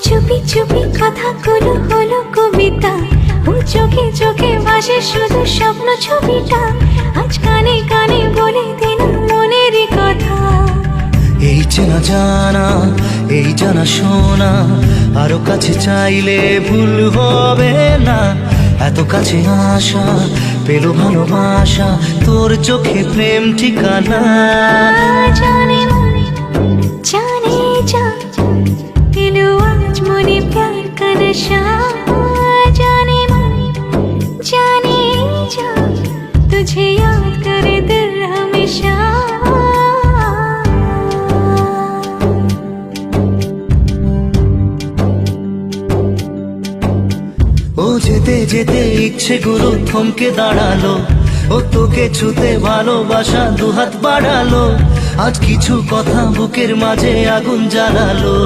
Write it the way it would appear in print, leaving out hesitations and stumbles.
চুপি চুপি কথাগুলো হলো কবিতা, ও চোখে চোখে ভাসে শুধু স্বপ্ন ছবিটা, আজ কানে কানে বলে দিন মনের কথা। এই চেনা জানা, এই জানা শোনা, আরো কাছে চাইলে ভুল হবে না। এত কাছে আসা পেলো ভালোবাসা, তোর চোখে প্রেম ঠিকানা। জানে মন জানে जा दिलो आज मने प्यार का नशा, जाने मन जाने जा तुझे याद करे दिल हमेशा। ও যেতে যেতে ইচ্ছে গুলো থমকে দাঁড়ালো, ও তোকে ছুতে ভালোবাসা দুহাত বাড়ালো, আজ কিছু কথা বুকের মাঝে আগুন জ্বালালো।